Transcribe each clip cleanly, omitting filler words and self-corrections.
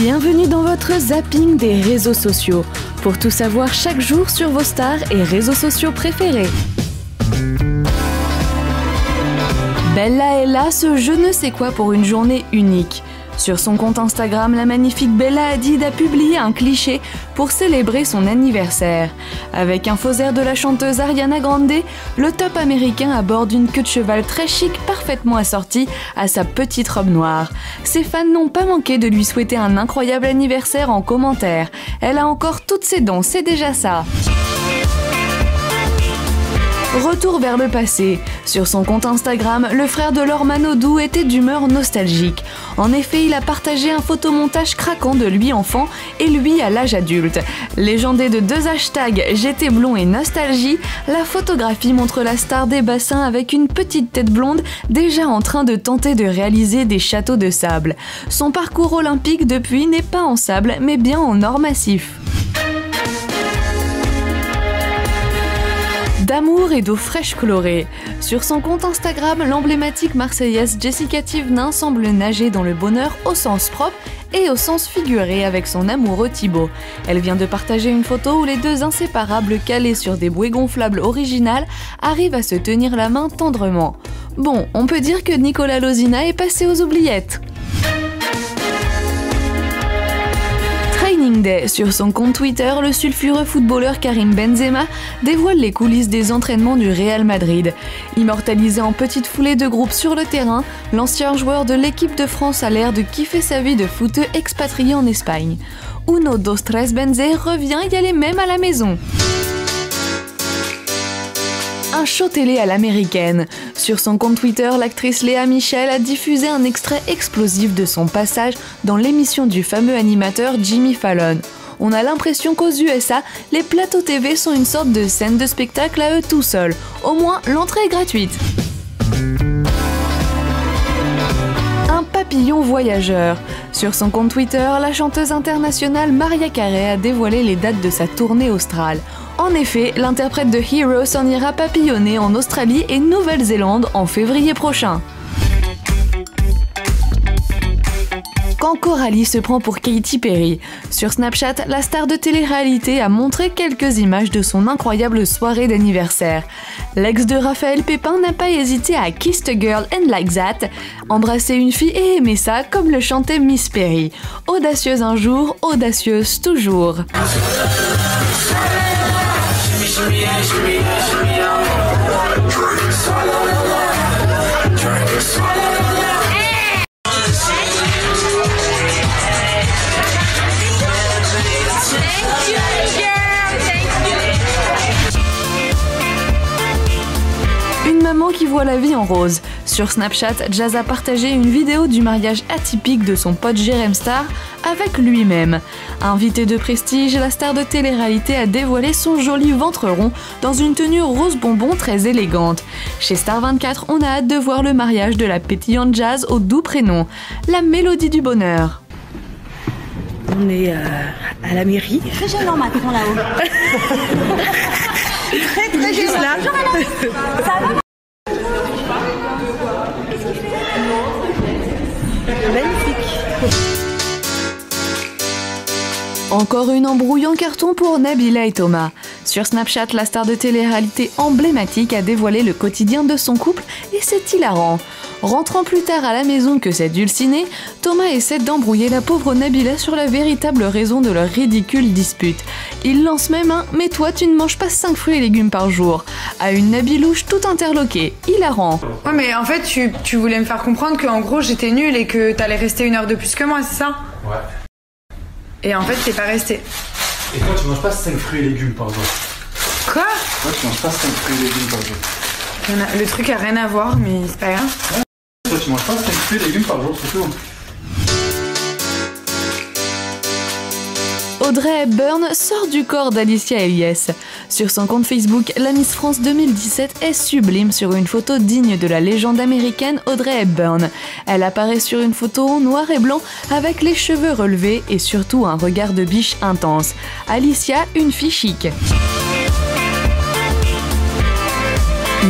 Bienvenue dans votre zapping des réseaux sociaux, pour tout savoir chaque jour sur vos stars et réseaux sociaux préférés. Bella est là, ce je ne sais quoi pour une journée unique. Sur son compte Instagram, la magnifique Bella Hadid a publié un cliché pour célébrer son anniversaire. Avec un faux air de la chanteuse Ariana Grande, le top américain aborde une queue de cheval très chic, parfaitement assortie à sa petite robe noire. Ses fans n'ont pas manqué de lui souhaiter un incroyable anniversaire en commentaire. Elle a encore toutes ses dents, c'est déjà ça. Retour vers le passé. Sur son compte Instagram, le frère de Laure Manodou était d'humeur nostalgique. En effet, il a partagé un photomontage craquant de lui enfant et lui à l'âge adulte. Légendé de 2 hashtags j'étais blond et nostalgie, la photographie montre la star des bassins avec une petite tête blonde déjà en train de tenter de réaliser des châteaux de sable. Son parcours olympique depuis n'est pas en sable mais bien en or massif. D'amour et d'eau fraîche colorée. Sur son compte Instagram, l'emblématique marseillaise Jessica Thévenin semble nager dans le bonheur au sens propre et au sens figuré avec son amoureux Thibaut. Elle vient de partager une photo où les deux inséparables calés sur des bouées gonflables originales arrivent à se tenir la main tendrement. Bon, on peut dire que Nicolas Lozina est passé aux oubliettes. Training Day. Sur son compte Twitter, le sulfureux footballeur Karim Benzema dévoile les coulisses des entraînements du Real Madrid. Immortalisé en petite foulée de groupe sur le terrain, l'ancien joueur de l'équipe de France a l'air de kiffer sa vie de footeux expatrié en Espagne. Uno, dos, tres, Benzé revient y aller même à la maison. Un show télé à l'américaine. Sur son compte Twitter, l'actrice Léa Michel a diffusé un extrait explosif de son passage dans l'émission du fameux animateur Jimmy Fallon. On a l'impression qu'aux USA, les plateaux TV sont une sorte de scène de spectacle à eux tout seuls. Au moins, l'entrée est gratuite. Un papillon voyageur. Sur son compte Twitter, la chanteuse internationale Mariah Carey a dévoilé les dates de sa tournée australe. En effet, l'interprète de Hero s'en ira papillonner en Australie et Nouvelle-Zélande en février prochain. Quand Coralie se prend pour Katy Perry. Sur Snapchat, la star de télé-réalité a montré quelques images de son incroyable soirée d'anniversaire. L'ex de Raphaël Pépin n'a pas hésité à kiss a girl and like that, embrasser une fille et aimer ça comme le chantait Miss Perry. Audacieuse un jour, audacieuse toujours. Une maman qui voit la vie en rose. Sur Snapchat, Jazz a partagé une vidéo du mariage atypique de son pote Jérém Star avec lui-même. Invité de prestige, la star de télé-réalité a dévoilé son joli ventre rond dans une tenue rose bonbon très élégante. Chez Star 24, on a hâte de voir le mariage de la pétillante Jazz au doux prénom, la mélodie du bonheur. On est à la mairie. Très gênant Macron là-haut. Très juste là. Ça va? Magnifique. Encore une embrouille en carton pour Nabila et Thomas. Sur Snapchat, la star de télé-réalité emblématique a dévoilé le quotidien de son couple et c'est hilarant. Rentrant plus tard à la maison que cette dulcinée, Thomas essaie d'embrouiller la pauvre Nabila sur la véritable raison de leur ridicule dispute. Il lance même un « mais toi tu ne manges pas 5 fruits et légumes par jour » à une Nabilouche tout interloquée. Hilarant. Ouais mais en fait tu voulais me faire comprendre qu'en gros j'étais nulle et que t'allais rester 1 heure de plus que moi, c'est ça? Ouais. Et en fait t'es pas resté. Et toi tu manges pas 5 fruits et légumes par jour? Quoi? Toi tu manges pas 5 fruits et légumes par jour? Le truc a rien à voir mais c'est pas grave. Ouais. Toi tu manges pas 5 fruits et légumes par jour, c'est tout. Audrey Hepburn sort du corps d'Alicia Eliès. Sur son compte Facebook, la Miss France 2017 est sublime sur une photo digne de la légende américaine Audrey Hepburn. Elle apparaît sur une photo en noir et blanc avec les cheveux relevés et surtout un regard de biche intense. Alicia, une fille chic.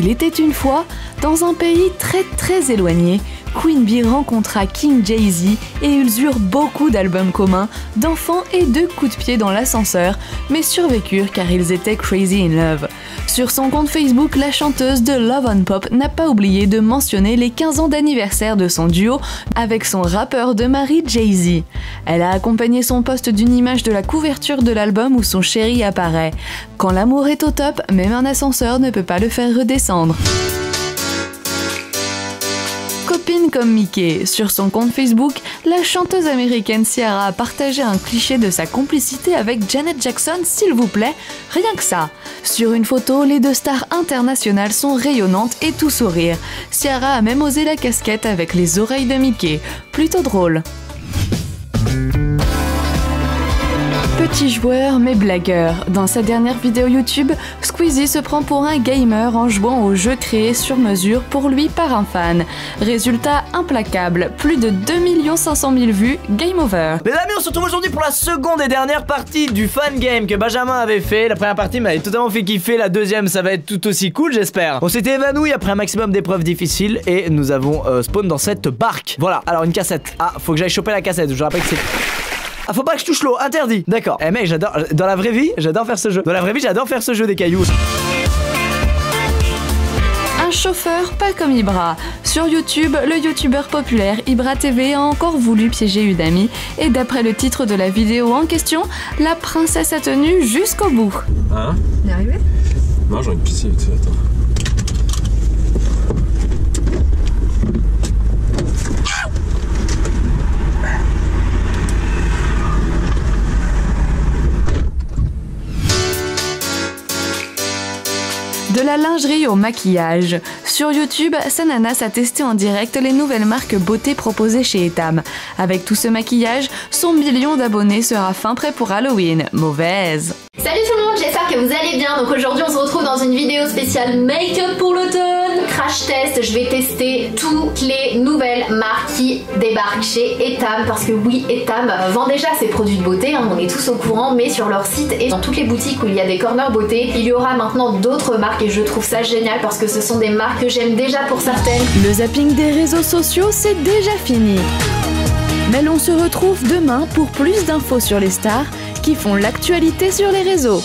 Il était une fois, dans un pays très éloigné, Queen Bee rencontra King Jay-Z et ils eurent beaucoup d'albums communs, d'enfants et de coups de pied dans l'ascenseur, mais survécurent car ils étaient crazy in love. Sur son compte Facebook, la chanteuse de Love on Pop n'a pas oublié de mentionner les 15 ans d'anniversaire de son duo avec son rappeur de mari Jay-Z. Elle a accompagné son post d'une image de la couverture de l'album où son chéri apparaît. Quand l'amour est au top, même un ascenseur ne peut pas le faire redescendre. Copine comme Mickey. Sur son compte Facebook, la chanteuse américaine Ciara a partagé un cliché de sa complicité avec Janet Jackson, s'il vous plaît, rien que ça. Sur une photo, les deux stars internationales sont rayonnantes et tout sourire. Ciara a même osé la casquette avec les oreilles de Mickey. Plutôt drôle. Petit joueur mais blagueur. Dans sa dernière vidéo YouTube, Squeezie se prend pour un gamer en jouant au jeu créé sur mesure pour lui par un fan. Résultat implacable, plus de 2 500 000 vues, game over. Les amis, on se retrouve aujourd'hui pour la seconde et dernière partie du fan game que Benjamin avait fait. La première partie m'avait totalement fait kiffer, la deuxième ça va être tout aussi cool j'espère. On s'était évanoui après un maximum d'épreuves difficiles et nous avons spawn dans cette barque. Voilà, alors une cassette. Ah, faut que j'aille choper la cassette, je rappelle que c'est... Ah, faut pas que je touche l'eau, interdit. D'accord. Eh mec, j'adore. Dans la vraie vie, j'adore faire ce jeu. Dans la vraie vie, j'adore faire ce jeu des cailloux. Un chauffeur pas comme Ibra. Sur YouTube, le youtubeur populaire Ibra TV a encore voulu piéger une amie et d'après le titre de la vidéo en question, la princesse a tenu jusqu'au bout. Hein? On est arrivé? Non, j'ai envie de pisser, attends. De la lingerie au maquillage. Sur YouTube, Sananas a testé en direct les nouvelles marques beauté proposées chez Etam. Avec tout ce maquillage, son million d'abonnés sera fin prêt pour Halloween. Mauvaise. Salut tout le monde, j'espère que vous allez bien. Donc aujourd'hui on se retrouve dans une vidéo spéciale make-up pour l'automne. Crash test, je vais tester toutes les nouvelles marques qui débarquent chez Etam. Parce que oui, Etam vend déjà ses produits de beauté, hein, on est tous au courant. Mais sur leur site et dans toutes les boutiques où il y a des corners beauté, il y aura maintenant d'autres marques. Et je trouve ça génial parce que ce sont des marques que j'aime déjà pour certaines. Le zapping des réseaux sociaux, c'est déjà fini. Mais l'on se retrouve demain pour plus d'infos sur les stars qui font l'actualité sur les réseaux.